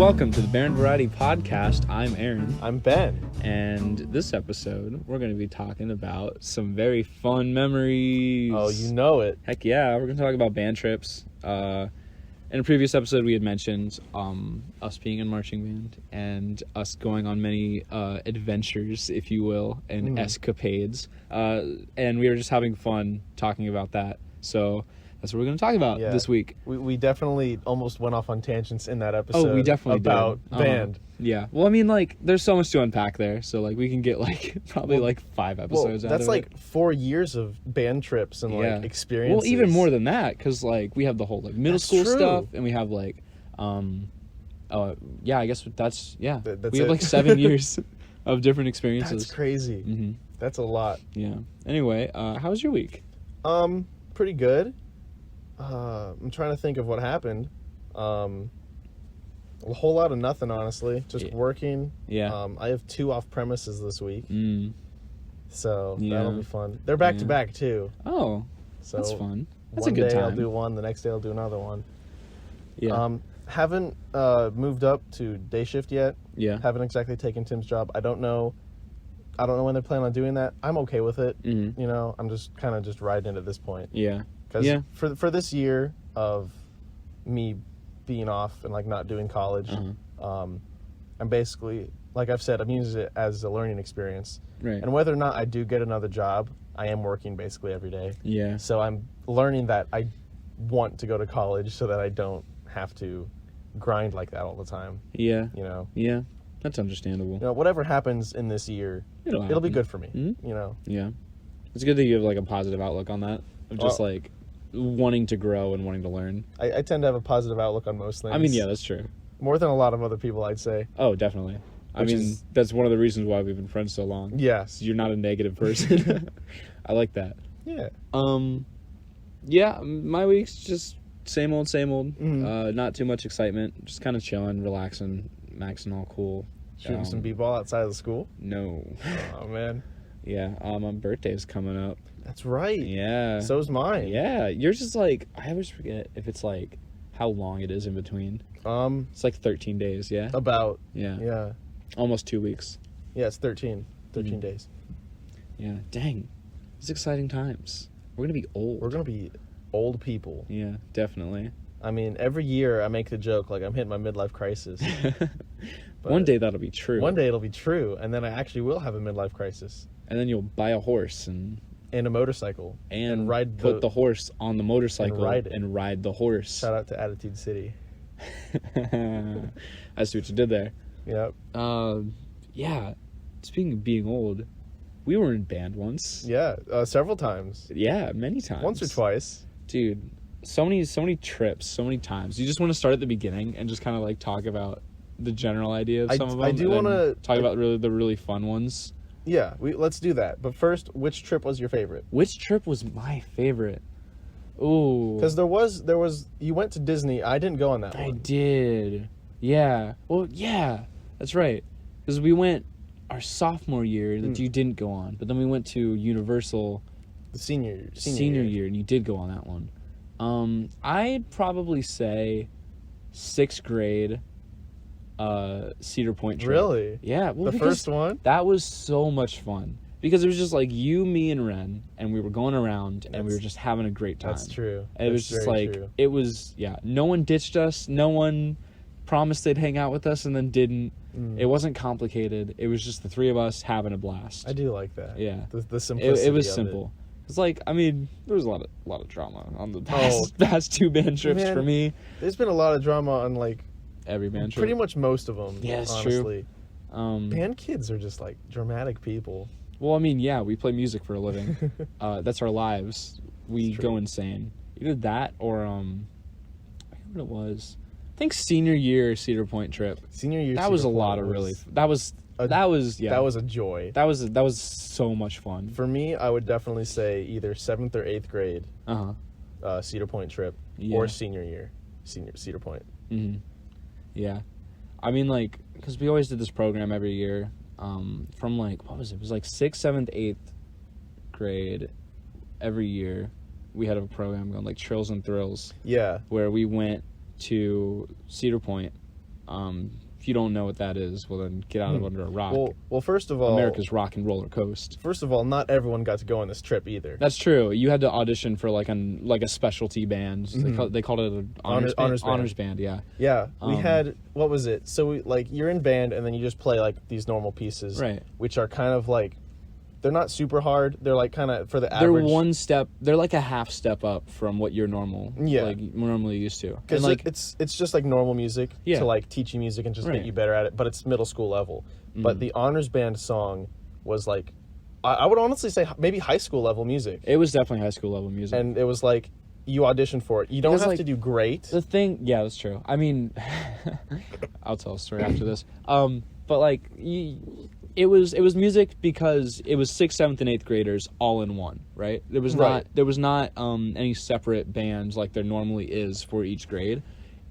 welcome to the Barren Variety Podcast. I'm Aaron. I'm Ben. And this episode, we're going to be talking about some very fun memories. Oh, you know it. Heck yeah, we're going to talk about band trips. In a previous episode, we had mentioned us being in marching band and us going on many adventures, if you will, and escapades. And we were just having fun talking about that. So that's what we're going to talk about this week. We definitely almost went off on tangents in that episode. Oh, we definitely about did. Band. Yeah. Well, I mean, like, there's so much to unpack there. So, like, we can get, like, probably, 5 episodes out of it. That's, like, 4 years of band trips and, like, experiences. Well, even more than that, because, like, we have the whole, like, middle school stuff, and we have, like, I guess that's we have, like, 7 years of different experiences. That's crazy. Mm-hmm. That's a lot. Yeah. Anyway, how was your week? Pretty good. I'm trying to think of what happened. A whole lot of nothing, honestly. Just working. Yeah. I have 2 off premises this week. So Yeah. that'll be fun. They're back to back too. Oh, So that's fun. That's one a good day time. I'll do one, the next day I'll do another one. Yeah. Haven't moved up to day shift yet. Yeah. Haven't exactly taken Tim's job. I don't know when they're planning on doing that. I'm okay with it. Mm-hmm. You know, I'm just kind of just riding it at this point. Yeah. Because for this year of me being off and, like, not doing college, I'm basically, like I've said, I'm using it as a learning experience. Right. And whether or not I do get another job, I am working basically every day. Yeah. So I'm learning that I want to go to college so that I don't have to grind like that all the time. Yeah. You know? Yeah. That's understandable. You know, whatever happens in this year, it'll be good for me. Mm-hmm. You know? Yeah. It's good that you have, like, a positive outlook on that. Of just, like, wanting to grow and wanting to learn. I tend to have a positive outlook on most things. I mean, yeah, that's true. More than a lot of other people, I'd say. Oh, definitely. That's one of the reasons why we've been friends so long. Yes. You're not a negative person. I like that. Yeah. Yeah, my week's just same old. Mm-hmm. Not too much excitement. Just kind of chilling, relaxing, maxing all cool. Shooting some b-ball outside of the school? No. Oh, man. Yeah, my birthday's coming up. That's right. Yeah. So's mine. Yeah, you're just like, I always forget if it's like how long it is in between. It's like 13 days, yeah? About. Yeah. Yeah. Almost 2 weeks. Yeah, it's 13 days. Yeah, dang. It's exciting times. We're going to be old. We're going to be old people. Yeah, definitely. I mean, every year I make the joke, like, I'm hitting my midlife crisis. One day that'll be true. One day it'll be true, and then I actually will have a midlife crisis. And then you'll buy a horse and a motorcycle. And put the horse on the motorcycle and ride the horse. Shout out to Attitude City. I see what you did there. Yep. Yeah. Speaking of being old, we were in band once. Yeah, several times. Yeah, many times. Once or twice. Dude, so many trips, so many times. You just want to start at the beginning and just kind of, like, talk about the general idea of some of them. I do want to talk about the really fun ones. Yeah, let's do that. But first, which trip was your favorite? Which trip was my favorite? Ooh. Because there was you went to Disney. I didn't go on that one. I did. Yeah. Well, yeah. That's right. Because we went our sophomore year that you didn't go on, but then we went to Universal the senior year, and you did go on that one. I'd probably say 6th grade Cedar Point trip. Really? Yeah. Well, the first one? That was so much fun. Because it was just like you, me, and Ren, and we were going around, and we were just having a great time. That's true. And it was just like, it was, no one ditched us. No one promised they'd hang out with us and then didn't. It wasn't complicated. It was just the 3 of us having a blast. I do like that. Yeah. The simplicity It was simple. It's like, I mean, there was a lot of drama on the past 2 band trips for me. There's been a lot of drama on, like, every band trip. Pretty much most of them. Yeah, it's honestly. True. Band kids are just, like, dramatic people. Well, I mean, yeah, we play music for a living. That's our lives. We go insane. Either that or I forget what it was. I think senior year Cedar Point trip. Senior year. That was a lot of really. That was a joy. That was so much fun. For me, I would definitely say either 7th or 8th grade. Cedar Point trip or senior year, Cedar Point. Mm-hmm. Yeah, I mean, like, because we always did this program every year. From, like, what was it? It was like 6th, 7th, 8th grade. Every year, we had a program going, like, Trills and Thrills. Yeah. Where we went to Cedar Point If you don't know what that is, well then get out of under a rock. Well, first of all, America's Rock and Roller Coast. First of all, not everyone got to go on this trip either. That's true. You had to audition for like a specialty band. They called it an honors band. Yeah. Yeah, we had, what was it? So you're in band and then you just play like these normal pieces, Right. Which are kind of like, they're not super hard. They're like kind of for the average. They're like a half step up from what you're normally used to. Because like it's just like normal music Yeah. to like teach you music and just Right. get you better at it. But it's middle school level. But the honors band song was like, I would honestly say maybe high school level music. it was definitely high school level music. And it was like, you audition for it. You don't Because, have like, to do great. The thing, yeah, that's true. I mean, I'll tell a story after this. But like, it was music because it was 6th, 7th, and 8th graders all in one, right? There was not any separate bands like there normally is for each grade.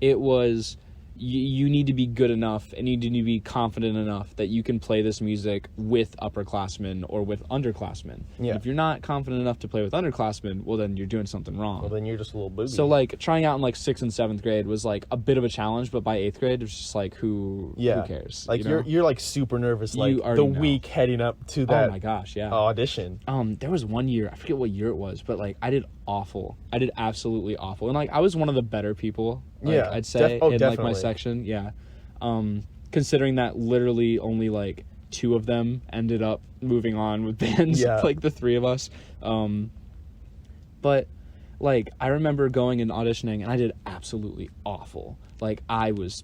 It was you need to be good enough and you need to be confident enough that you can play this music with upperclassmen or with underclassmen. Yeah. And if you're not confident enough to play with underclassmen, well then you're doing something wrong. Well, then you're just a little booby. So like trying out in like 6th and 7th grade was like a bit of a challenge, but by 8th grade it was just like who cares? Like you know? you're like super nervous, like already the know. week heading up to that Oh my gosh, yeah. audition. There was one year, I forget what year it was, but like I did awful. I did absolutely awful. And like I was one of the better people, like, Yeah, I'd say in like definitely. my section. Yeah. Considering that literally only like 2 of them ended up moving on with bands, Yeah. like the 3 of us. But like I remember going and auditioning and I did absolutely awful. Like I was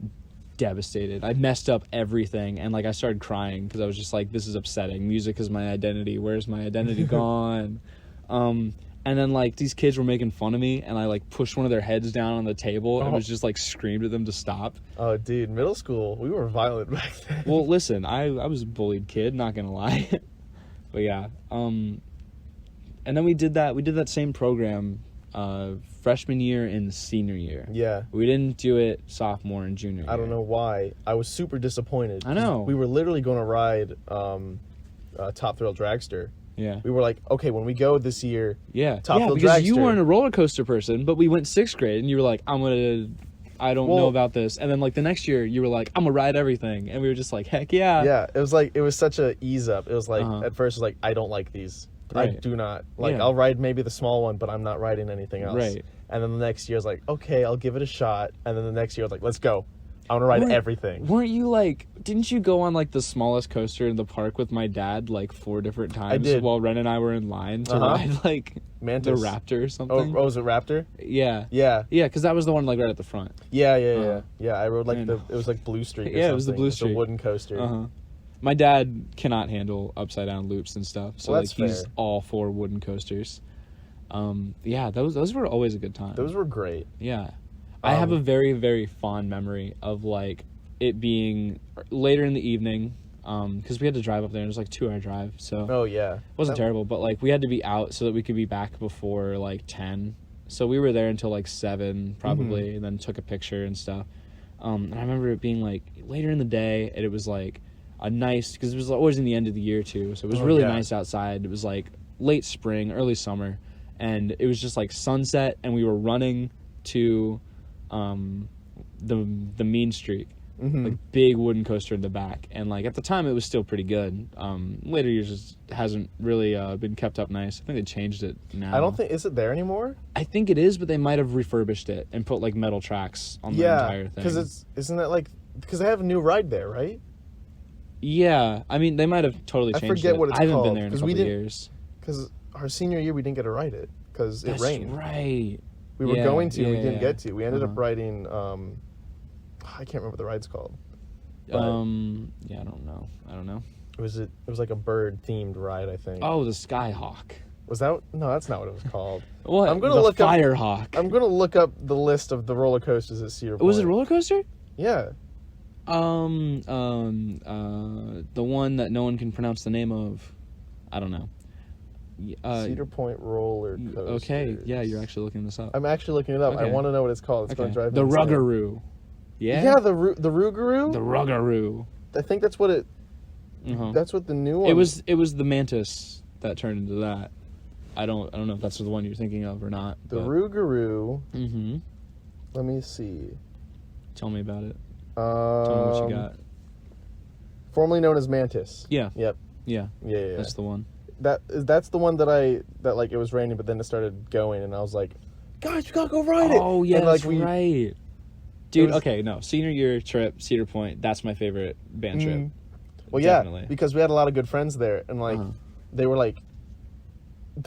devastated. I messed up everything and like I started crying because I was just like, this is upsetting. Music is my identity. Where's my identity gone? And then like these kids were making fun of me and I like pushed one of their heads down on the table and was just like screamed at them to stop. Oh, dude, middle school, we were violent back then. Well, listen, I was a bullied kid, not gonna lie. But yeah. And then we did that same program freshman year and senior year. Yeah. We didn't do it sophomore and junior year. I don't know why. I was super disappointed. I know. We were literally going to ride Top Thrill Dragster. Yeah. We were like, okay, when we go this year, Yeah. Top yeah, Thrill because you Dragster. weren't a roller coaster person, but we went 6th grade and you were like, I don't know about this. And then like the next year you were like, I'm gonna ride everything. And we were just like, heck yeah. Yeah, it was such a ease up. It was like, at first it was like, I don't like these. I Right. do not. Like, Yeah. I'll ride maybe the small one, but I'm not riding anything else. Right. And then the next year I was like, okay, I'll give it a shot. And then the next year I was like, let's go. I want to ride everything. Weren't you like, didn't you go on like the smallest coaster in the park with my dad like 4 different times? I did. While Ren and I were in line to Uh-huh. ride like Mantis. the Raptor or Oh, something? was it Raptor? Yeah. Yeah. Yeah, because that was the one like right at the front. Yeah. Yeah, I rode like And- it was like Blue Streak or Yeah, it was the something. Blue It's Streak. a wooden coaster. Uh-huh. My dad cannot handle upside down loops and stuff, so Well, like that's he's fair. all for wooden coasters. Yeah, those were always a good time. Those were great. Yeah. I have a very, very fond memory of like it being later in the evening, because we had to drive up there and it was like a 2-hour drive, so Oh, yeah. it wasn't terrible, but like we had to be out so that we could be back before like 10. So we were there until like 7 probably, and then took a picture and stuff. And I remember it being like later in the day, and it was like a nice, because it was always in the end of the year too, so it was really yeah. nice outside. It was like late spring, early summer, and it was just like sunset, and we were running to the Mean Streak, like big wooden coaster in the back, and like at the time it was still pretty good. Later years just hasn't really been kept up nice. I think they changed it now. I don't think, is it there anymore? I think it is, but they might have refurbished it and put like metal tracks on the entire thing. because isn't that like, because they have a new ride there, right? Yeah, I mean they might have totally I changed forget it. what it's I haven't called, been there in a 'cause couple we didn't- years. Because our senior year we didn't get to ride it because it That's rained. right. We were Yeah, going to, we yeah, didn't yeah. get to. We ended up Uh-huh. riding. I can't remember what the ride's called. But Yeah, I don't know. it was like a bird themed ride, I think. Oh, the Skyhawk. Was that? No, that's not what it was called. What? I'm gonna the look up- Firehawk. I'm gonna look up the list of the roller coasters at Cedar Point. Was it a roller coaster? Yeah. The one that no one can pronounce the name of. I don't know. Cedar Point roller coaster. Okay, yeah, you're actually looking this up. I'm actually looking it up. I Okay. want to know what it's called. It's gonna drive me The insane. Ruggaroo. Yeah. Yeah, the Rougarou. The Ruggaroo. I think that's what it. Uh-huh. That's what the new one. It was the Mantis that turned into that. I don't know if that's the one you're thinking of or not. the Rougarou. Mm-hmm. Let me see. Tell me about it. Tell me what you got. Formerly known as Mantis. Yeah. Yep. Yeah. Yeah. That's the one. That's the one that like it was raining, but then it started going, and I was like, guys, we gotta go ride it. Oh yeah, and, like, that's right. Dude, was- okay, no, senior year trip, Cedar Point. That's my favorite band trip. Well, Definitely. yeah, because we had a lot of good friends there, and like they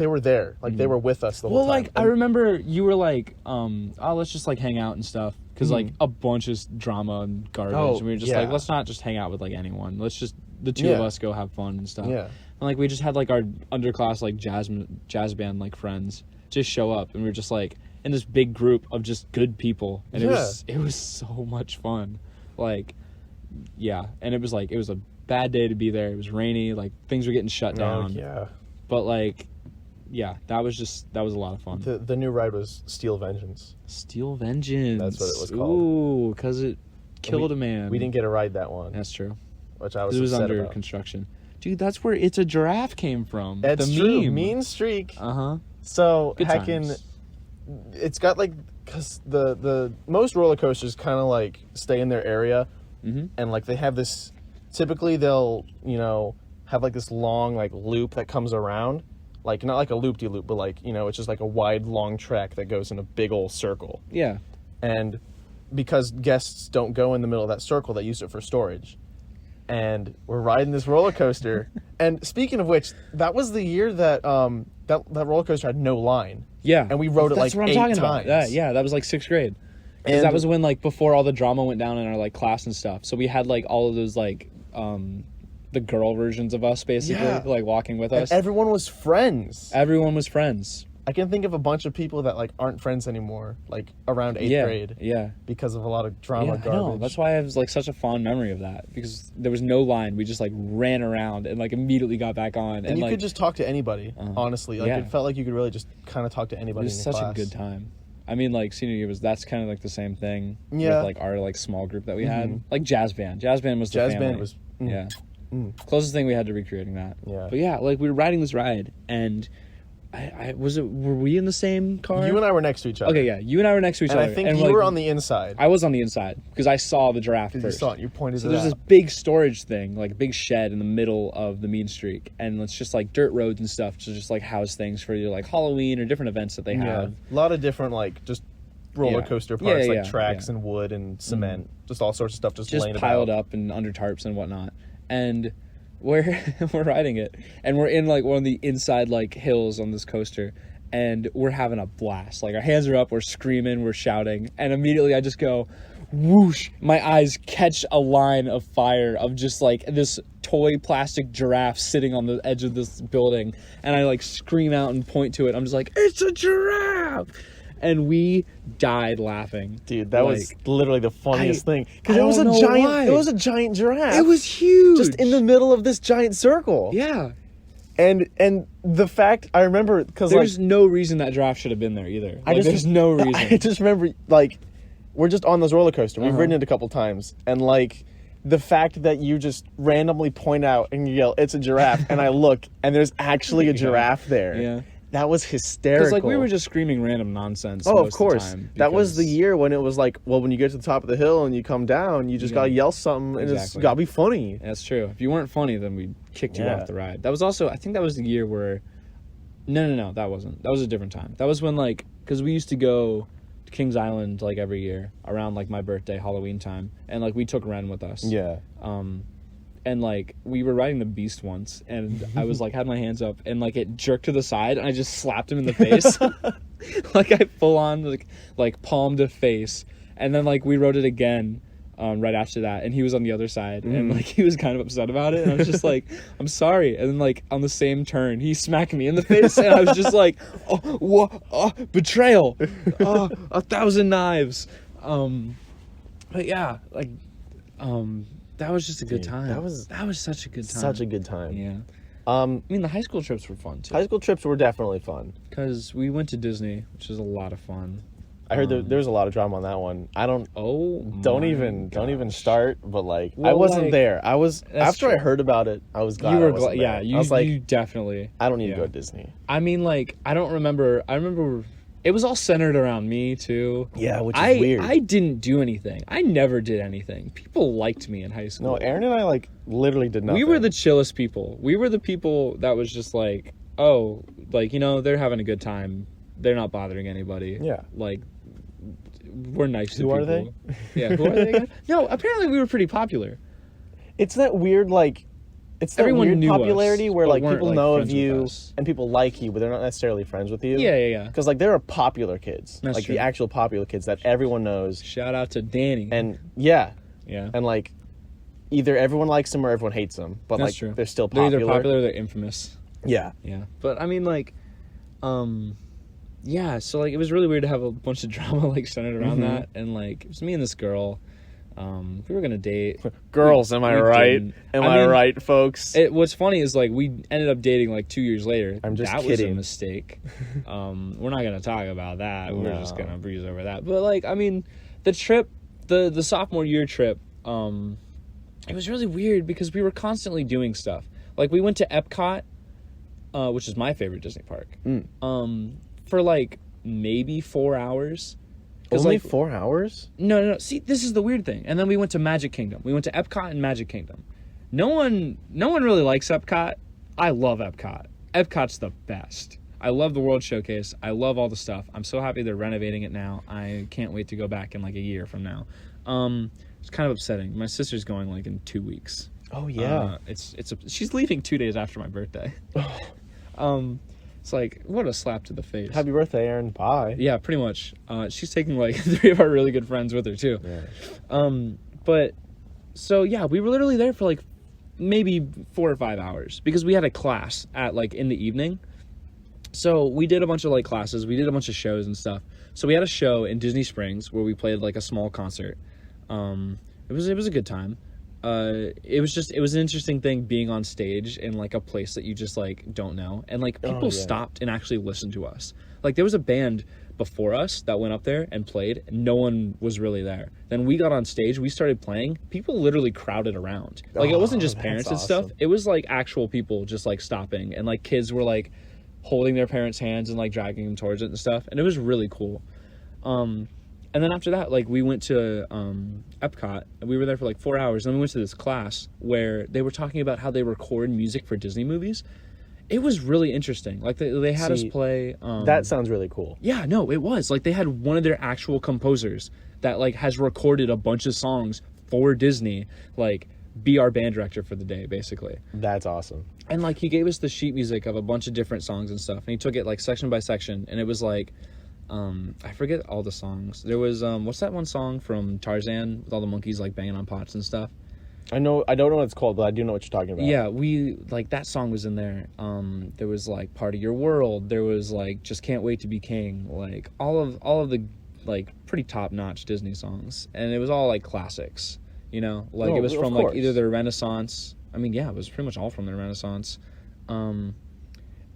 were there, like they were with us the whole Well, time. like I remember you were like, let's just like hang out and stuff, because like a bunch of drama and garbage. Oh, And we were just yeah. like, let's not just hang out with like anyone. Let's just the two of Yeah. us go have fun and stuff. Yeah. And like we just had like our underclass like jazz band like friends just show up, and we were just like in this big group of just good people, and it was so much fun. Like, yeah, and it was a bad day to be there. It was rainy, like things were getting shut down. yeah. But like, yeah, that was a lot of fun. The new ride was Steel Vengeance. Steel Vengeance. That's what it was called. Ooh, because it killed a man. We didn't get to ride that one, That's true. which I was It was upset under about. construction. Dude, that's where It's a Giraffe came from. That's the true. meme. Mean Streak. Uh-huh. So Good heckin', times. it's got like, cause the most roller coasters kind of like stay in their area, and like they have this. Typically, they'll have like this long like loop that comes around, like not like a loop-de-loop, but like it's just like a wide long track that goes in a big old circle. Yeah. And because guests don't go in the middle of that circle, they use it for storage. And we're riding this roller coaster. And speaking of which, that was the year that that roller coaster had no line. Yeah. And we rode it That's like what I'm 8 talking times. about. Yeah, that was like 6th grade. Because And- that was when like before all the drama went down in our like class and stuff. So we had like all of those like the girl versions of us basically like walking with us. And everyone was friends. Everyone was friends. I can think of a bunch of people that like aren't friends anymore, like around 8th grade, Yeah. because of a lot of drama, Yeah, I garbage. know. That's why I have like such a fond memory of that, because there was no line. We just like ran around and like immediately got back on. And you like, could just talk to anybody, honestly. Like Yeah. it felt like you could really just kind of talk to it anybody was in your such class. a good time. I mean, like senior year that's kind of like the same thing. Yeah. With like our like small group that we had, like jazz band. Jazz band was the Jazz family. band was yeah. Closest thing we had to recreating that. Yeah. But yeah, like we were riding this ride, and were we in the same car? You and I were next to each other. Okay, yeah, you and I were next to each And other. I think and you like, were on the inside. I was on the inside because I saw the giraffe You first. saw it. You pointed So it there's out. this big storage thing, like a big shed in the middle of the Mean Streak, and it's just like dirt roads and stuff to just like house things for your like Halloween or different events that they Yeah. have. A lot of different like just roller Yeah. coaster Yeah, parts, yeah, like tracks yeah. and wood and cement, just all sorts of stuff just laying Piled about. up and under tarps and whatnot. And we're riding it, and we're in like one of the inside like hills on this coaster, and we're having a blast. Like our hands are up, we're screaming, we're shouting, and immediately I just go whoosh. My eyes catch a line of fire of just like this toy plastic giraffe sitting on the edge of this building, and I like scream out and point to it. I'm just like, it's a giraffe. And we died laughing. Dude, that was literally the funniest thing. Because I it was don't a know giant why. it was a giant giraffe. It was huge. just in the middle of this giant circle. Yeah. And the fact I remember, because like There's no reason that giraffe should have been there either. Like, there's no reason. I just remember, like, we're just on this roller coaster. We've ridden it a couple times, and like the fact that you just randomly point out and you yell, "It's a giraffe," and I look, and there's actually a giraffe there. Yeah. That was hysterical. Because like we were just screaming random nonsense. Oh, most of course. Of the time That was the because- year when it was like, well, when you get to the top of the hill and you come down, you just Yeah. gotta yell something, and it's Exactly. gotta be funny. That's true. If you weren't funny, then we kicked you Yeah. off the ride. That was also, I think that was the year where. No, that wasn't. That was a different time. That was when like, because we used to go to Kings Island like every year around like my birthday, Halloween time, and like we took Ren with us. Yeah. And like we were riding the Beast once, and I was like had my hands up, and like it jerked to the side, and I just slapped him in the face, like I full on like palmed a face, and then like we rode it again, right after that, and he was on the other side, and like he was kind of upset about it, and I was just like, I'm sorry, and then like on the same turn, he smacked me in the face, and I was just like, betrayal, 1,000 knives, but yeah, like, that was just a good time. that was such a good time. Such a good time. Yeah. I I mean, the high school trips were fun too, high school trips were definitely fun. because we went to Disney, which was a lot of fun. I heard there was a lot of drama on that one. I don't Don't even start, but like I Well, wasn't like, there. I was after I true. heard about it, I was glad. You were I wasn't glad, yeah. there. You, I was like, you definitely. I don't need to yeah. go to Disney. I mean, like, I don't remember. I remember it was all centered around me too. Yeah, which is weird. I didn't do anything. I never did anything. People liked me in high school. No, Aaron and I like literally did nothing. We were the chillest people. We were the people that was just like, oh, like, you know, they're having a good time. They're not bothering anybody. Yeah. Like, we're nice to Who people. are they? Yeah, who are they again? No, apparently we were pretty popular. It's that weird, like, it's that Everyone weird knew popularity us, where, but like, weren't, people like, know of friends with you us. and people like you, but they're not necessarily friends with you. Yeah. Because, like, there are popular kids. That's like, true. the actual popular kids that everyone knows. Shout out to Danny. And, yeah. Yeah. And, like, either everyone likes them or everyone hates them. But, That's like, true. they're still They're popular. either popular or they're infamous. Yeah. Yeah. But, I mean, like, yeah, so, like, it was really weird to have a bunch of drama, like, centered around that. And, like, it was me and this girl. We were gonna date. Girls, am I we right? didn't. Am I I mean, right, folks? What's funny is, like, we ended up dating, like, 2 years later. I'm just that kidding. was a mistake. We're not gonna talk about that. We're just No. gonna breeze over that. But, like, I mean, the trip, the sophomore year trip, it was really weird because we were constantly doing stuff. Like, we went to Epcot, which is my favorite Disney park, for, like, maybe 4 hours. Only Like, 4 hours? no. See, this is the weird thing. And then we went to Magic Kingdom. We went to Epcot and Magic Kingdom. No one really likes Epcot. I love Epcot. Epcot's the best. I love the World Showcase. I love all the stuff. I'm so happy they're renovating it now. I can't wait to go back in like a year from now. It's kind of upsetting. My sister's going like in 2 weeks. Oh, yeah. She's leaving 2 days after my birthday. It's like, what a slap to the face. Happy birthday, Aaron. Bye. Yeah, pretty much. She's taking like 3 of our really good friends with her too. Yeah. But so yeah, we were literally there for like maybe 4 or 5 hours because we had a class at like in the evening. So we did a bunch of like classes, we did a bunch of shows and stuff. So we had a show in Disney Springs where we played like a small concert. It was a good time. It was an interesting thing being on stage in like a place that you just like don't know, and like people stopped and actually listened to us. Like there was a band before us that went up there and played, and no one was really there. Then we got on stage, we started playing, people literally crowded around. Like it wasn't just parents and stuff, it was like actual people just like stopping, and like kids were like holding their parents' hands and like dragging them towards it and stuff, and it was really cool. And then after that, like, we went to Epcot, and we were there for, like, 4 hours. And then we went to this class where they were talking about how they record music for Disney movies. It was really interesting. Like, they had us play... that sounds really cool. Yeah, no, it was. Like, they had one of their actual composers that, like, has recorded a bunch of songs for Disney, like, be our band director for the day, basically. That's awesome. And, like, he gave us the sheet music of a bunch of different songs and stuff. And he took it, like, section by section. And it was, like... I forget all the songs. There was what's that one song from Tarzan with all the monkeys like banging on pots and stuff? I don't know what it's called, but I do know what you're talking about. Yeah, we like that song was in there. There was like Part of Your World. There was like Just Can't Wait to Be King. Like all of the like pretty top notch Disney songs, and it was all like classics. You know, like it was from like either their Renaissance. I mean, yeah, it was pretty much all from their Renaissance.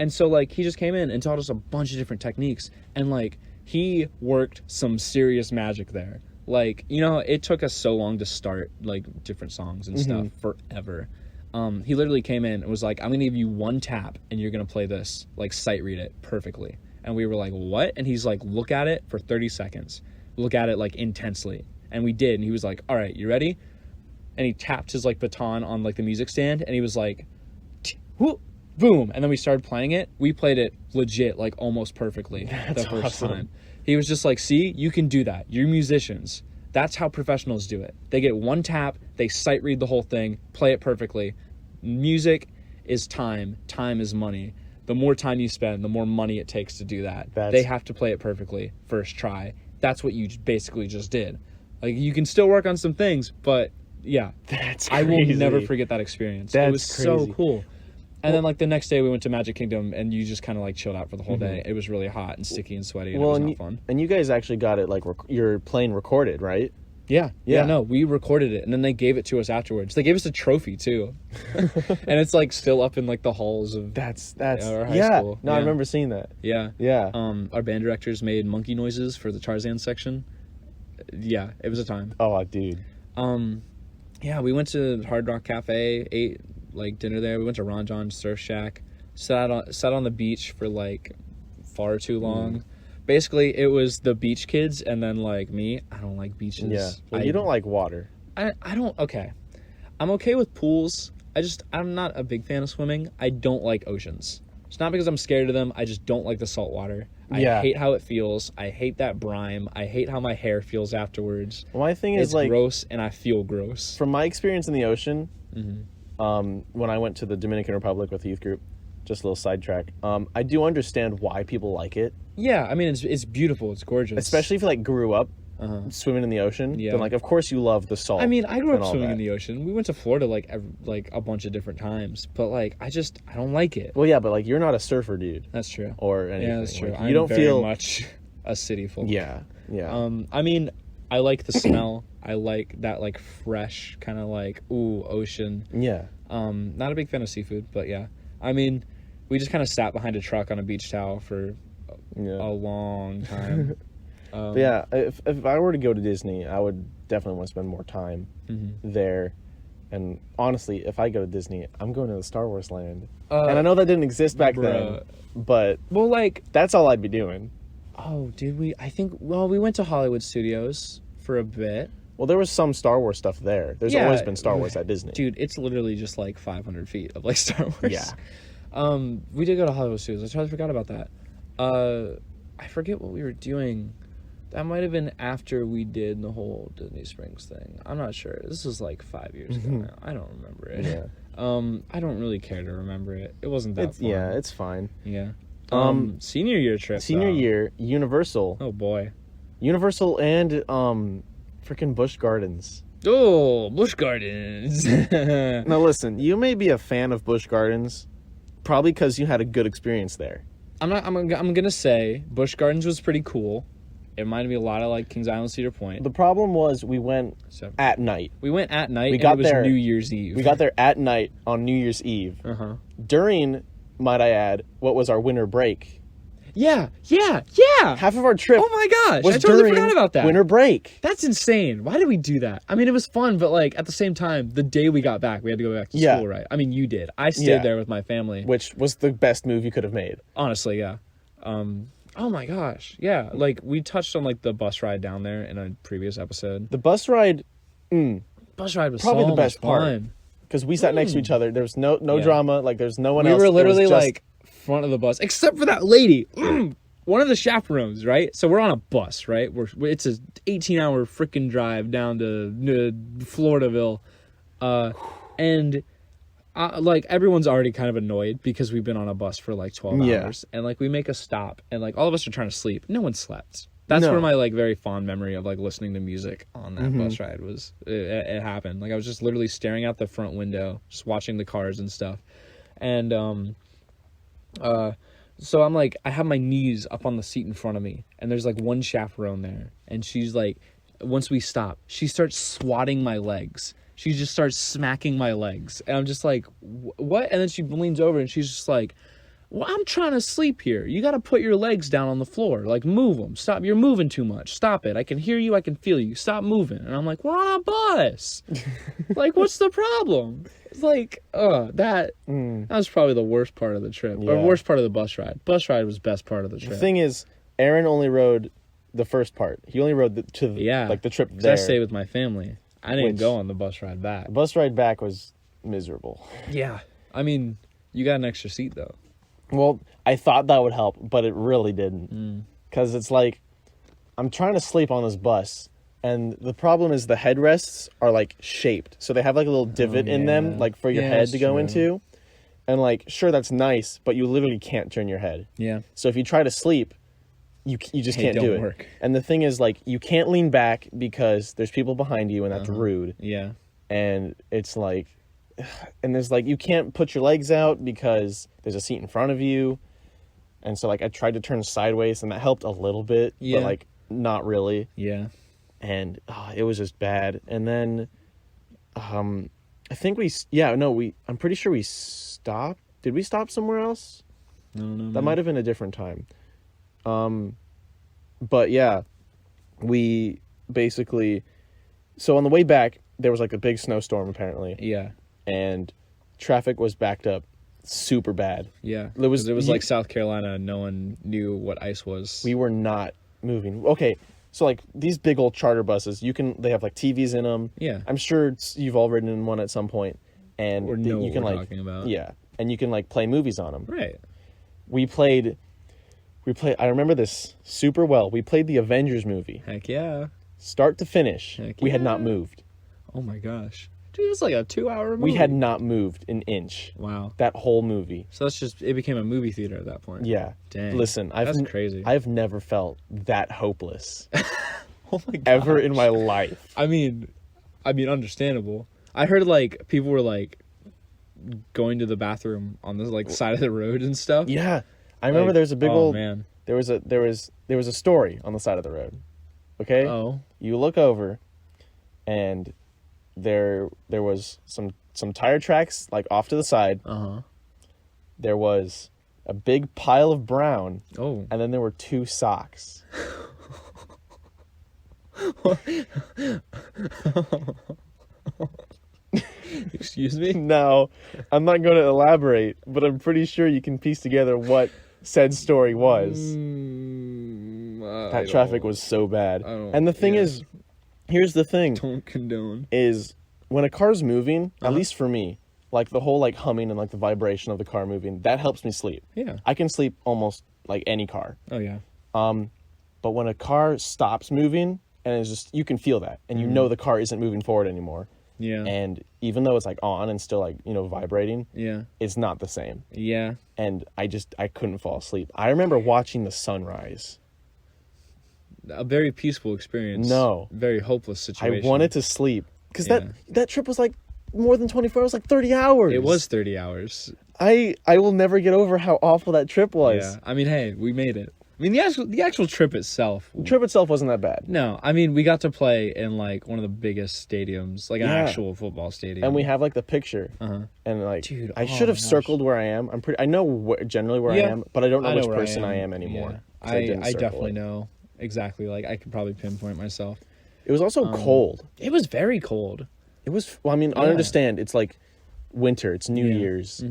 And so, like, he just came in and taught us a bunch of different techniques. And, like, he worked some serious magic there. Like, you know, it took us so long to start, like, different songs and stuff forever. He literally came in and was like, I'm going to give you one tap and you're going to play this, like, sight read it perfectly. And we were like, what? And he's like, look at it for 30 seconds. Look at it, like, intensely. And we did. And he was like, all right, you ready? And he tapped his, like, baton on, like, the music stand. And he was like, whoop. Boom, and then we started playing it. We played it legit, like almost perfectly the first time. He was just like, see, you can do that. You're musicians. That's how professionals do it. They get one tap, they sight read the whole thing, play it perfectly. Music is time. Time is money. The more time you spend, the more money it takes to do that. They have to play it perfectly first try. That's what you basically just did. Like, you can still work on some things, but yeah. That's crazy. I will never forget that experience. It was so cool. And then, like, the next day we went to Magic Kingdom, and you just kind of, like, chilled out for the whole day. It was really hot and sticky and sweaty, and it was not fun. And you guys actually got it, like, your plane recorded, right? Yeah. No, we recorded it, and then they gave it to us afterwards. They gave us a trophy, too. And it's, like, still up in, like, the halls of our high school. No, I remember seeing that. Yeah. Yeah. Our band directors made monkey noises for the Tarzan section. Yeah, it was a time. Oh, dude. Yeah, we went to Hard Rock Cafe, ate like dinner there. We went to Ron John's Surf Shack, sat on the beach for like far too long. Basically, it was the beach kids and then like me. I don't like beaches. Yeah. Well, you don't like water. I don't. Okay, I'm okay with pools. I'm not a big fan of swimming. I don't like oceans. It's not because I'm scared of them. I just don't like the salt water. I hate how it feels. I hate that brine. I hate how my hair feels afterwards. Well, my thing is It's like gross, and I feel gross. from my experience in the ocean, when I went to the Dominican Republic with the youth group, just a little sidetrack. I do understand why people like it, Yeah, I mean it's beautiful. It's gorgeous. especially if you like grew up swimming in the ocean. Yeah. Then like of course you love the salt. I mean, I grew and up all swimming that. in the ocean. We went to Florida like a bunch of different times, but like I don't like it. Well, yeah, but like you're not a surfer dude That's true. or anything. Yeah, that's true. Like, I'm you don't very feel much a city folk. Yeah. I mean, I like the smell. I like that like fresh kind of like ocean. Yeah. Not a big fan of seafood, but yeah. I mean, we just kind of sat behind a truck on a beach towel for a long time. But yeah, if I were to go to Disney, I would definitely want to spend more time there. And honestly, if I go to Disney, I'm going to the Star Wars land. And I know that didn't exist back then, but Well, like, that's all I'd be doing. oh, did we? I think, well, we went to Hollywood Studios for a bit. Well, there was some Star Wars stuff there. There's Yeah. always been Star Wars at Disney. Dude, it's literally just like 500 feet of like Star Wars. Yeah. We did go to Hollywood Studios. I totally forgot about that. I forget what we were doing. That might have been after we did the whole Disney Springs thing. I'm not sure. This was like 5 years ago now. I don't remember it. Yeah. I don't really care to remember it. It wasn't that fun. Yeah, it's fine. Yeah. Senior year trip. Senior though. year, Universal. Oh boy. Universal and freaking Busch Gardens. Oh, Busch Gardens. Now listen, you may be a fan of Busch Gardens, probably because you had a good experience there. I'm gonna say Busch Gardens was pretty cool. It reminded me a lot of like Kings Island, Cedar Point. The problem was we went So at night. we went at night. We and got it was there- New Year's Eve. We got there at night on New Year's Eve. During, might I add, what was our winter break. Yeah. Half of our trip Oh my gosh! was I totally during forgot about that. winter break. That's insane. Why did we do that? I mean, it was fun, but like at the same time, the day we got back, we had to go back to Yeah. school, right? I mean, you did. I stayed Yeah. there with my family. Which was the best move you could have made. Honestly, yeah. Oh my gosh, yeah. Like we touched on like the bus ride down there in a previous episode. The bus ride, Bus ride was Probably so the best much part. fun. because we sat next to each other. There was no Yeah. drama. Like there's no one We else. were It was literally just- like front of the bus, except for that lady, one of the chaperones, right? So we're on a bus, right? It's a 18-hour freaking drive down to Floridaville, and like everyone's already kind of annoyed because we've been on a bus for like 12 Yeah. hours, and like we make a stop, and like all of us are trying to sleep. No one slept. That's No. where my like very fond memory of like listening to music on that bus ride was. It happened. Like I was just literally staring out the front window, just watching the cars and stuff. And so I'm like, I have my knees up on the seat in front of me, and there's like one chaperone there, and she's like, once we stop, she starts swatting my legs. She just starts smacking my legs, and I'm just like, what? And then she leans over and she's just like, well, I'm trying to sleep here. You got to put your legs down on the floor. Like, move them. Stop. You're moving too much. Stop it. I can hear you. I can feel you. Stop moving. And I'm like, we're on a bus. Like, what's the problem? It's like, that was probably the worst part of the trip. Or Yeah. worst part of the bus ride. Bus ride was best part of the trip. The thing is, Aaron only rode the first part. He only rode the trip 'Cause there. I stayed with my family. I didn't Which- go on the bus ride back. The bus ride back was miserable. Yeah. I mean, you got an extra seat, though. Well, I thought that would help, but it really didn't. Because it's like, I'm trying to sleep on this bus, and the problem is the headrests are like shaped. So they have like a little divot in them, yeah. like for your Yeah, head that's to go true. into. And like, sure, that's nice, but you literally can't turn your head. Yeah. So if you try to sleep, you just It can't do don't it. work. And the thing is, like, you can't lean back because there's people behind you, and that's rude. Yeah. And it's like, and there's like, you can't put your legs out because there's a seat in front of you. And so like I tried to turn sideways, and that helped a little bit, Yeah. but like not really. Yeah. And it was just bad. And then I think I'm pretty sure we stopped. Did we stop somewhere else? No. That might have been a different time. But yeah, we basically, so on the way back there was like a big snowstorm apparently, Yeah. and traffic was backed up super bad. Yeah. It was like South Carolina and no one knew what ice was. We were not moving. Okay, so like these big old charter buses, they have like TVs in them. Yeah. I'm sure you've all ridden in one at some point, and Or know you can what we're like talking about. yeah, and you can like play movies on them. Right. We played. I remember this super well. We played the Avengers movie, Heck yeah. start to finish. Heck We had not yeah. moved. Oh my gosh. Dude, it was like a 2-hour movie. We had not moved an inch. Wow. That whole movie. So it became a movie theater at that point. Yeah. Dang. Listen, That's crazy. I've never felt that hopeless Oh my god. ever in my life. I mean, understandable. I heard like people were like going to the bathroom on the like side of the road and stuff. Yeah. I remember Like, there's a big oh, old man. there was a story on the side of the road. Okay? Oh. You look over and there was some tire tracks like off to the side. Uh-huh. There was a big pile of brown, Oh. and then there were 2 socks. Excuse me? Now, I'm not going to elaborate, but I'm pretty sure you can piece together what said story was. That traffic was so bad. don't- And the thing yeah. is, here's the thing, Don't condone. is when a car's moving, Uh-huh. at least for me, like the whole like humming and like the vibration of the car moving, that helps me sleep. Yeah. I can sleep almost like any car. Oh yeah. But when a car stops moving and it's just, you can feel that and you know the car isn't moving forward anymore. Yeah. And even though it's like on and still like, vibrating, Yeah. it's not the same. Yeah. And I couldn't fall asleep. I remember watching the sunrise. A very peaceful experience. No. Very hopeless situation. I wanted to sleep because Yeah. that trip was like more than 24 hours, like 30 hours. It was 30 hours. I will never get over how awful that trip was. Yeah. I mean, hey, we made it. I mean, the actual trip itself. The trip itself wasn't that bad. No, I mean, we got to play in like one of the biggest stadiums, like an Yeah. actual football stadium. And we have like the picture. Uh-huh. And like, Dude, I oh should have my gosh. circled where I am. I know generally where Yeah. I am, but I don't know which where person I am anymore. Yeah. 'cause didn't I circle definitely it. know exactly. Like, I could probably pinpoint myself. It was also cold. It was very cold. It was. Well, I mean, I Yeah. understand. It's like winter. It's New Yeah. Year's.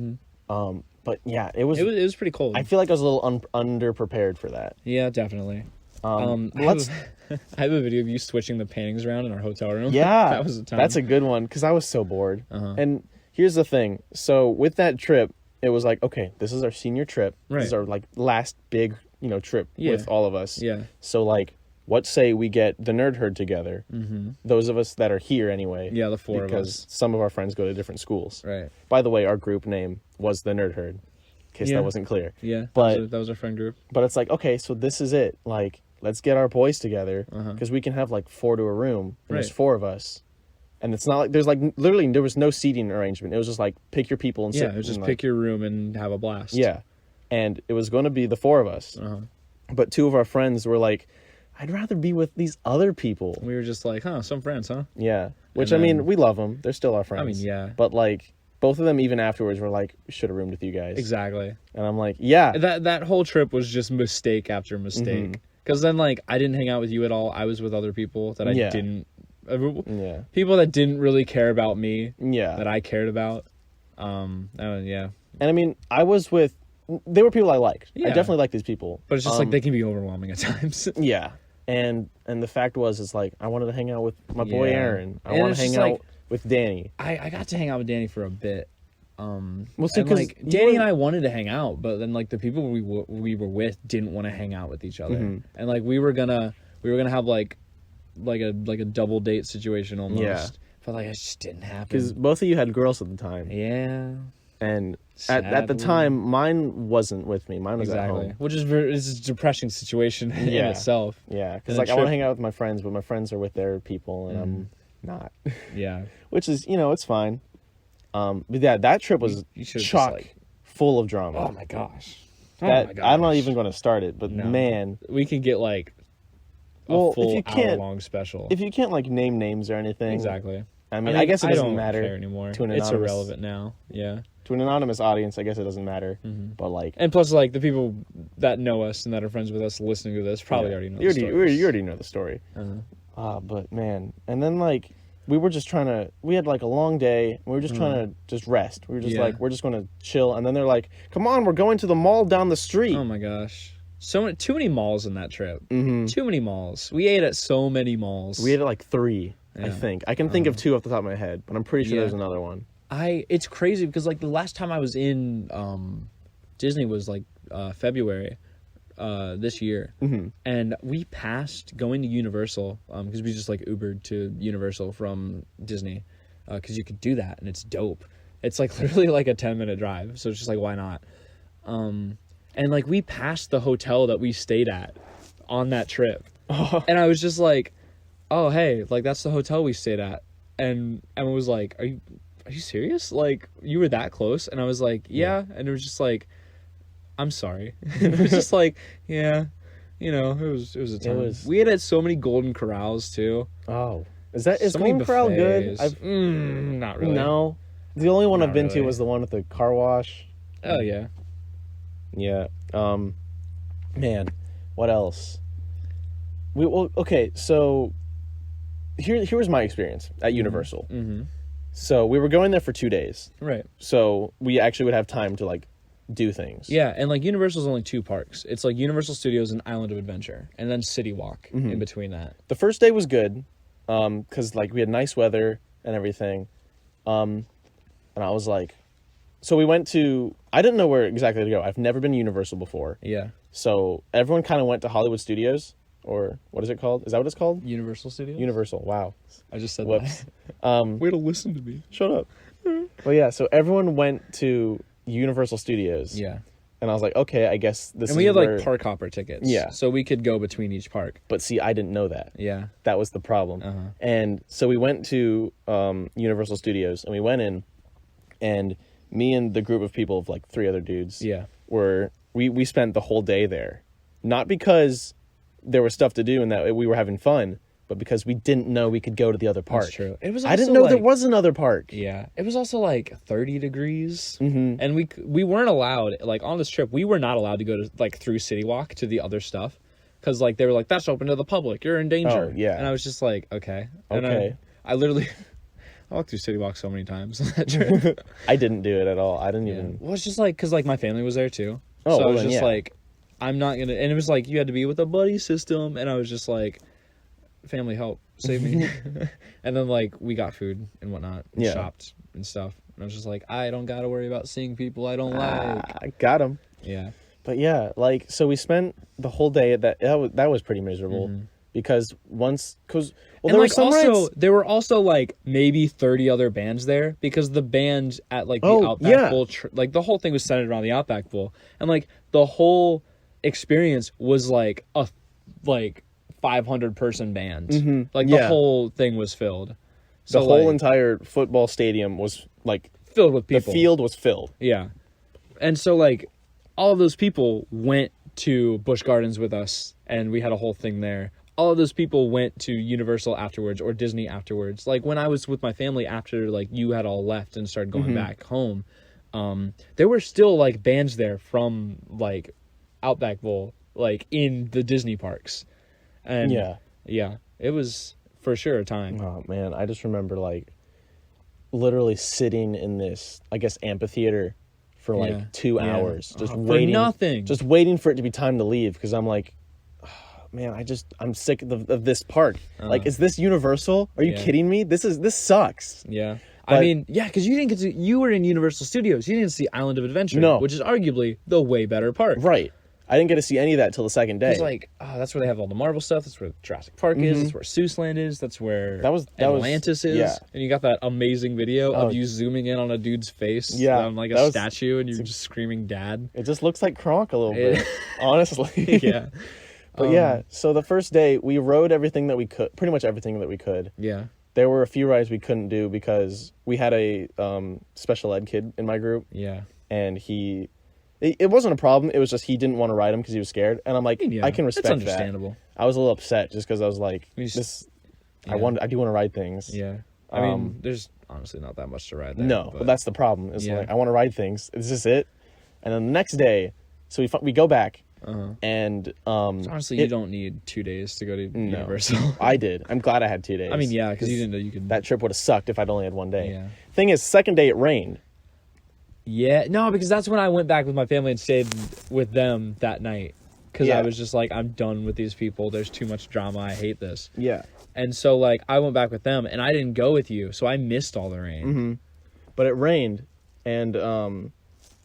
But yeah, it was. It was pretty cold. I feel like I was a little underprepared for that. Yeah, definitely. I let's. I have a video of you switching the paintings around in our hotel room. Yeah, that was a time. That's a good one because I was so bored. Uh-huh. And here's the thing. So with that trip, it was like, okay, this is our senior trip. Right. This is our like last big, trip Yeah. with all of us. Yeah. So like, what say we get the nerd herd together? Mm-hmm. Those of us that are here anyway. Yeah, the four of because us. some of our friends go to different schools. Right. By the way, our group name was the nerd herd. In case Yeah. that wasn't clear. Yeah. But that was our friend group. but it's like, okay, so this is it. Like, let's get our boys together because we can have like 4 to a room. And There's Right. 4 of us, and it's not like there's like literally there was no seating arrangement. It was just like pick your people and sit. Yeah, it was just and, pick your room and have a blast. Yeah, and it was going to be the 4 of us, but 2 of our friends were like, I'd rather be with these other people. We were just like, some friends, huh? Yeah, which And I mean, then- we love them. They're still our friends. I mean, yeah. But like both of them, even afterwards, were like, we should have roomed with you guys. Exactly. And I'm like, yeah, That whole trip was just mistake after mistake. Because then, like, I didn't hang out with you at all. I was with other people that I Yeah. didn't. yeah, People that didn't really care about me yeah. that I cared about. Yeah. And I mean, I was with. They were people I liked. I Yeah. definitely like these people. But it's just like they can be overwhelming at times. Yeah, and the fact was, it's like I wanted to hang out with my boy Yeah. Aaron. I And want it's to hang just out like- with Danny. I got to hang out with Danny for a bit. Well, see, And, 'cause like you Danny were- and I wanted to hang out, but then like the people we were with didn't want to hang out with each other, and like we were gonna have like a double date situation almost. Yeah. But like it just didn't happen. Because both of you had girls at the time, Yeah. and at the Sadly. time, mine wasn't with me. Mine was at Exactly. home. Which is it's a depressing situation in Yeah. itself. Yeah, because And like the I want to trip- hang out with my friends, but my friends are with their people, and I'm not. Yeah. Which is, it's fine. But yeah, that trip was You should've just, chock like- full of drama. Oh my gosh. I'm not even going to start it, but No. man, We can get like a Well, if full you can't- hour-long special. if you can't like name names or anything, Exactly. I mean, I guess it doesn't don't matter care anymore. to an It's anonymous- irrelevant now. Yeah. To an anonymous audience, I guess it doesn't matter. But like, And plus, like the people that know us and that are friends with us listening to this probably already know. you the already, stories. you already know the story. Uh-huh. But man, and then like we were just trying to, we had like a long day, and we were just trying to just rest. We were just like, we're just going to chill. And then they're like, come on, we're going to the mall down the street. Oh my gosh. Too many malls in that trip. Mm-hmm. Too many malls. We ate at so many malls. We ate at like 3, I Yeah. think. I can think of 2 off the top of my head, but I'm pretty sure there's another one. It's crazy because like the last time I was in Disney was like February this year, and we passed going to Universal because we just like Ubered to Universal from Disney because you could do that and it's dope. It's like literally like a 10-minute drive, so it's just like why not? And like we passed the hotel that we stayed at on that trip, and I was just like, oh hey, like that's the hotel we stayed at, and Emma was like, are you serious? Like you were that close? And I was like, yeah. And it was just like, I'm sorry. And it was just like, yeah, you know, it was a time. We ate at so many Golden Corrals too. Oh, is Golden many Corral good? buffets. Not really. No, the only one Not I've been to really. was the one with the car wash. Oh yeah. Yeah. Man, what else? Okay, so here was my experience at Universal. Mm-hmm. So we were going there for 2 days. Right. So we actually would have time to like do things. Yeah, and like Universal's only 2 parks. It's like Universal Studios and Island of Adventure, and then City Walk in between that. The first day was good, because like we had nice weather and everything, and I was like, so we went to. I didn't know where exactly to go. I've never been to Universal before. Yeah. So everyone kind of went to Hollywood Studios, or what is it called? Is that what it's called? Universal Studios? Universal. Wow. I just said Whoops. that. Way to listen to me. Shut up. Well, yeah. So everyone went to Universal Studios. Yeah. And I was like, okay, I guess this. And is we had where... like park hopper tickets. Yeah. So we could go between each park. But see, I didn't know that. Yeah. That was the problem. Uh-huh. And so we went to Universal Studios, and we went in, and me and the group of people of like 3 other dudes. Yeah. We spent the whole day there, not because there was stuff to do and that we were having fun, but because we didn't know we could go to the other park. That's true. It was. I didn't also, know there like- was another park. Yeah, it was also like 30 degrees, and we weren't allowed, like on this trip, we were not allowed to go to like through City Walk to the other stuff, because like they were like, that's open to the public, you're in danger. Oh, yeah. And I was just like, okay. And Okay. I literally, I walked through City Walk so many times on that trip. I didn't do it at all. I didn't even. Well, it's just like because like my family was there too, Oh, so I well, was then, just yeah. like, I'm not gonna, and it was like you had to be with a buddy system, and I was just like, family help save me. And then like we got food and whatnot, and Yeah. shopped and stuff, and I was just like, I don't gotta worry about seeing people I don't like. I got him. Yeah. But yeah, like, so we spent the whole day at that was pretty miserable because because And there like were some also rides. there were also like maybe 30 other bands there because the band at like the Oh, Outback yeah. Bowl like the whole thing was centered around the Outback Bowl, and like the whole experience was like a 500 person band. Like the Yeah. whole thing was filled. The So whole like, entire football stadium was like filled with the people. field was filled. Yeah. And so like all of those people went to Busch Gardens with us, and we had a whole thing there. All of those people went to Universal afterwards or Disney afterwards. Like when I was with my family after like you had all left and started going back home, there were still like bands there from like Outback Bowl, like in the Disney parks. And yeah, it was for sure a time. Oh man, I just remember like literally sitting in this, I guess, amphitheater for like Yeah. 2 Yeah. hours, just For waiting, nothing. just waiting for it to be time to leave because I'm like, oh, man, I'm sick of this park. Like, is this Universal? Are you Yeah. kidding me? This sucks. Yeah. But- I mean, yeah, because you didn't get to, you were in Universal Studios. You didn't see Island of Adventure, No. which is arguably the way better park. Right. I didn't get to see any of that till the second day. It's like, that's where they have all the Marvel stuff. That's where Jurassic Park is. That's where Seuss Land is. That's where That was- Atlantis is. yeah. And you got that amazing video Oh. of you zooming in on a dude's face. Yeah, On like that a was- statue, and you're just screaming, "Dad!" It just looks like Kronk a little Yeah. bit, honestly. Yeah. But yeah, so the first day we rode everything that we could, pretty much everything that we could. Yeah. There were a few rides we couldn't do because we had a special ed kid in my group, Yeah. and it wasn't a problem. It was just he didn't want to ride him because he was scared, and I'm like, Yeah. I can respect It's that. understandable. I was a little upset just because I was like, We just- this. yeah. I do want to ride things. Yeah. I mean, there's honestly not that much to ride there. No, but that's the problem. It's Yeah. like I want to ride things. Is this it? And then the next day, so we go back, And Honestly, you don't need 2 days to go to Universal. I did. I'm glad I had 2 days. I mean, yeah, because you didn't know you could. That trip would have sucked if I'd only had 1 day. Yeah. Thing is, second day it rained. Yeah, no, because that's when I went back with my family and stayed with them that night. Because I was just like, I'm done with these people. There's too much drama. I hate this. Yeah. And so, like, I went back with them, and I didn't go with you, so I missed all the rain. Mm-hmm. But it rained, and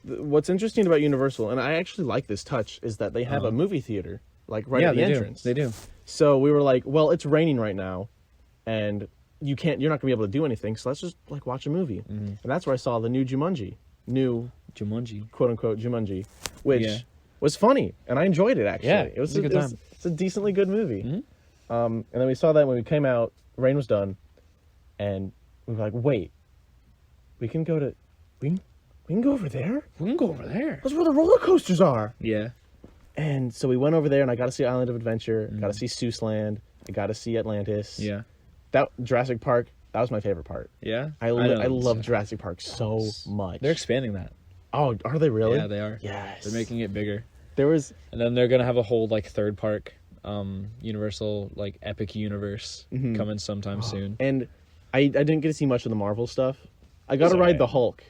what's interesting about Universal, and I actually like this touch, is that they have a movie theater, like, right at the entrance. They do. So we were like, well, it's raining right now, and you're not going to be able to do anything, so let's just, like, watch a movie. Mm-hmm. And that's where I saw the new Jumanji, quote-unquote Jumanji, which was funny, and I enjoyed it, actually. Yeah, it was a good time. It's a decently good movie. Mm-hmm. And then we saw that when we came out, rain was done, and we were like, wait, we can go over there? We can go over there. That's where the roller coasters are. Yeah. And so we went over there, and I got to see Island of Adventure, got to see Seuss Land, I got to see Atlantis. Yeah. That Jurassic Park, that was my favorite part. Yeah? I love Jurassic Park so much. They're expanding that. Oh, are they really? Yeah, they are. Yes. They're making it bigger. And then they're going to have a whole, like, third park, Universal, like, Epic Universe coming sometime soon. And I didn't get to see much of the Marvel stuff. I got to ride the Hulk.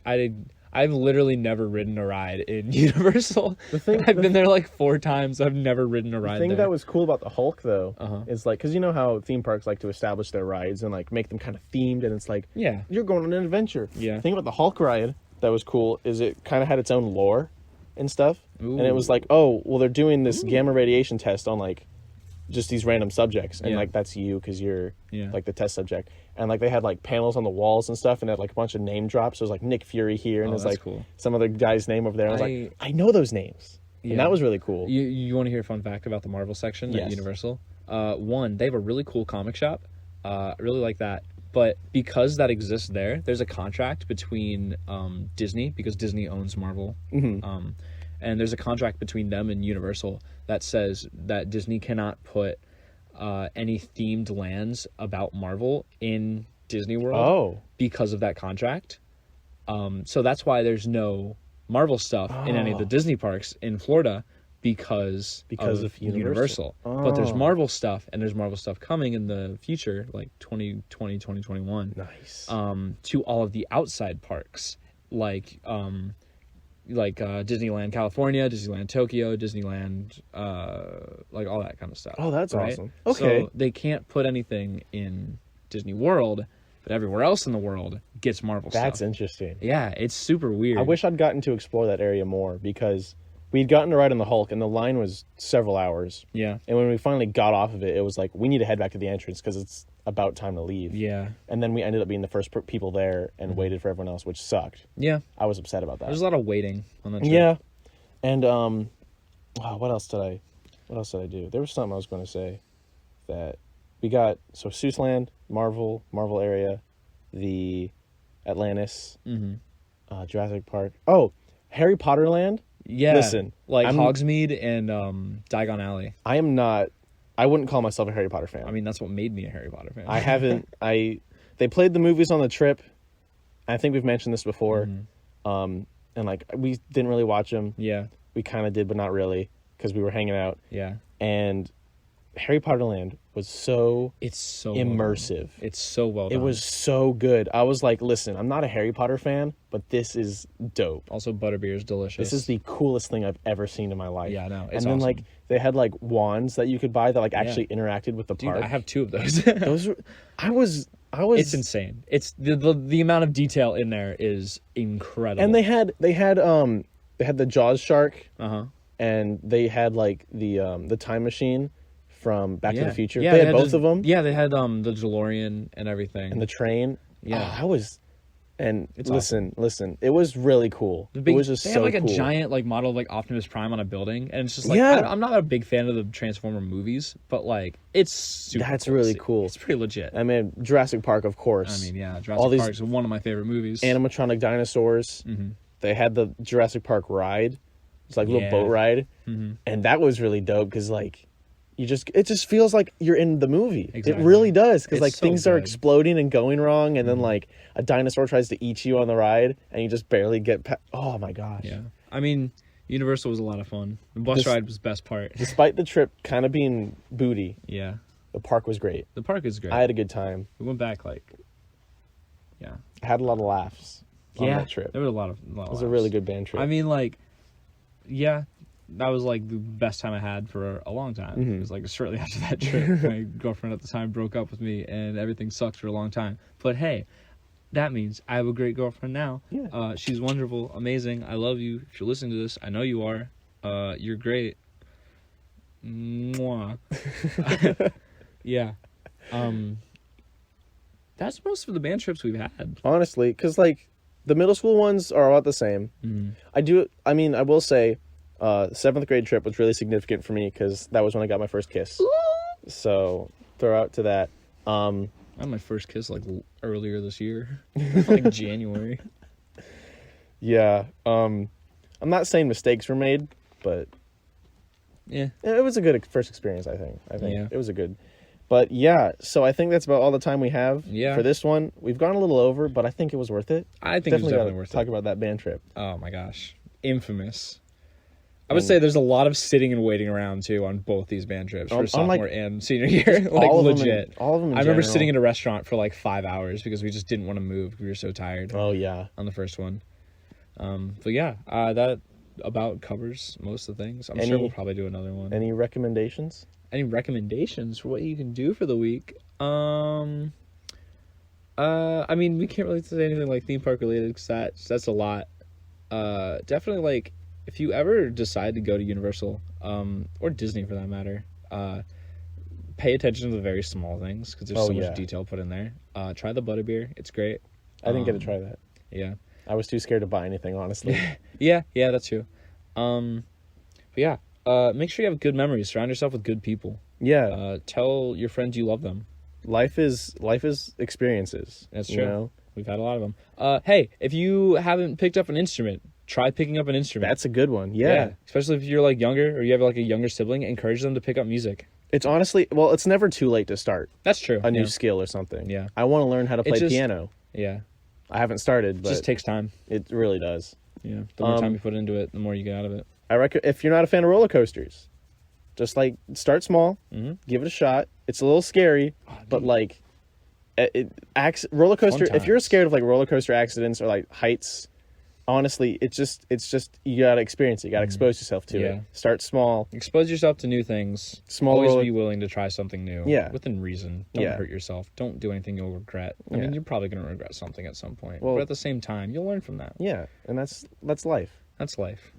I've literally never ridden a ride in Universal. I've been there like 4 times. I've never ridden a ride. The thing there. that was cool about the Hulk, though, is like, because you know how theme parks like to establish their rides and like make them kind of themed, and it's like, you're going on an adventure. Yeah. The thing about the Hulk ride that was cool is it kind of had its own lore and stuff, and it was like, oh, well, they're doing this gamma radiation test on like just these random subjects, and like that's you because you're like the test subject, and like they had like panels on the walls and stuff, and they had like a bunch of name drops. So it was like Nick Fury here, and there's like some other guy's name over there. And I was like, I know those names, and that was really cool. You want to hear a fun fact about the Marvel section at Universal? One, they have a really cool comic shop. I really like that. But because that exists there, there's a contract between Disney, because Disney owns Marvel, and there's a contract between them and Universal that says that Disney cannot put any themed lands about Marvel in Disney World because of that contract. So that's why there's no Marvel stuff in any of the Disney parks in Florida because of Universal. But there's Marvel stuff, and there's Marvel stuff coming in the future, like 2020, 2021. Nice. To all of the outside parks, like Disneyland California, Disneyland Tokyo, Disneyland, like all that kind of stuff. Oh, that's awesome. Okay. So they can't put anything in Disney World, but everywhere else in the world gets Marvel stuff. That's interesting. Yeah, it's super weird. I wish I'd gotten to explore that area more, because we'd gotten to ride on the Hulk, and the line was several hours. Yeah. And when we finally got off of it, it was like, we need to head back to the entrance because it's about time to leave. Yeah. And then we ended up being the first people there and waited for everyone else, which sucked. Yeah. I was upset about that. There's a lot of waiting on that trip. Yeah. And what else did I do? There was something I was going to say that we got. So Seuss Land, Marvel area, the Atlantis, Jurassic Park. Oh, Harry Potter Land. Yeah. Listen, like Hogsmeade and Diagon Alley. I wouldn't call myself a Harry Potter fan. I mean, that's what made me a Harry Potter fan. I haven't. They played the movies on the trip. I think we've mentioned this before. And like, we didn't really watch them. Yeah. We kind of did, but not really, because we were hanging out. Yeah. And Harry Potter Land was so immersive. It's so well done. It was so good. I was like, listen, I'm not a Harry Potter fan, but this is dope. Also, butterbeer is delicious. This is the coolest thing I've ever seen in my life. Yeah, I know. It's awesome. Like, they had like wands that you could buy that like actually interacted with the park. I have 2 of those. I was. It's insane. It's the amount of detail in there is incredible. And they had the Jaws shark. And they had like the time machine from Back to the Future. Yeah, they had both of them. Yeah, they had the DeLorean and everything. And the train. Yeah. It's listen, it was really cool. It was just so cool. They have like a giant like model of like Optimus Prime on a building, and it's just like, I'm not a big fan of the Transformer movies, but like it's super That's really cool. It's pretty legit. I mean, Jurassic Park, of course. I mean, yeah, Jurassic Park is one of my favorite movies. Animatronic dinosaurs. They had the Jurassic Park ride. It's like a little boat ride, and that was really dope because like it just feels like you're in the movie. Exactly. It really does, because like things are exploding and going wrong, and then like a dinosaur tries to eat you on the ride, and you just barely get past. Oh my gosh. Yeah, I mean, Universal was a lot of fun. The bus ride was the best part. Despite the trip kind of being booty, Yeah. the park was great. The park is great. I had a good time. We went back yeah. I had a lot of laughs on that trip. There was a lot of It was a really good band trip. I mean, like, yeah, that was like the best time I had for a long time. Mm-hmm. It was like shortly after that trip. My girlfriend at the time broke up with me, and everything sucked for a long time. But hey, that means I have a great girlfriend now. Yeah. She's wonderful, amazing. I love you. If you're listening to this, I know you are. You're great. Mwah. Yeah. That's most of the band trips we've had. Honestly, because like the middle school ones are about the same. I will say, 7th grade trip was really significant for me because that was when I got my first kiss. So throw out to that. I had my first kiss like earlier this year, like January. Yeah. I'm not saying mistakes were made, but Yeah. it was a good first experience. I think Yeah. it was a good. But yeah, so I think that's about all the time we have for this one. We've gone a little over, but I think it was worth it. I think it was definitely gotta worth it. talk about that band trip. Oh my gosh, infamous. I would say there's a lot of sitting and waiting around too on both these band trips for sophomore and senior year. Like all of them legit. all of them in I remember general. sitting in a restaurant for like 5 hours because we just didn't want to move. We were so tired Oh yeah. on the first one. But yeah, that about covers most of the things. I'm sure we'll probably do another one. Any recommendations? Any recommendations for what you can do for the week? I mean, we can't really say anything like theme park related because that's a lot. Definitely like if you ever decide to go to Universal, or Disney for that matter, pay attention to the very small things because there's so much detail put in there. Try the Butterbeer; it's great. I didn't get to try that. Yeah, I was too scared to buy anything, honestly. yeah, that's true. But yeah, make sure you have good memories. Surround yourself with good people. Yeah. Tell your friends you love them. Life is experiences. That's you true. know? We've had a lot of them. Hey, if you haven't picked up an instrument, try picking up an instrument. That's a good one. Yeah. Especially if you're like younger or you have like a younger sibling, encourage them to pick up music. It's honestly, it's never too late to start That's true. a new skill or something. Yeah. I want to learn how to play just- piano. Yeah. I haven't started, It but just takes time. it really does. Yeah. The more time you put into it, the more you get out of it. I reckon if you're not a fan of roller coasters, just like start small, Mhm. give it a shot. It's a little scary, but like roller coaster. If you're times. scared of like roller coaster accidents or like heights, honestly, it's just you gotta experience it. You gotta expose yourself to Yeah. it. Start small. Expose yourself to new things. Small Always roller- be willing to try something new. Yeah. Within reason. Don't Yeah. hurt yourself. Don't do anything you'll regret. I Yeah. mean, you're probably going to regret something at some point. Well- but at the same time, you'll learn from that. Yeah, and that's life. That's life.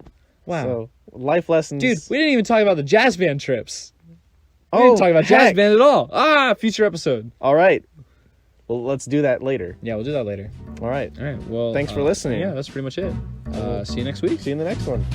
Wow. So life lessons, Dude, we didn't even talk about the jazz band trips. We Oh, didn't talk about jazz heck. band at all. Future episode. All right. Well, let's do that later. Yeah, we'll do that later. All right. All right. Well, Thanks for listening. Yeah, that's pretty much it. See you next week. See you in the next one.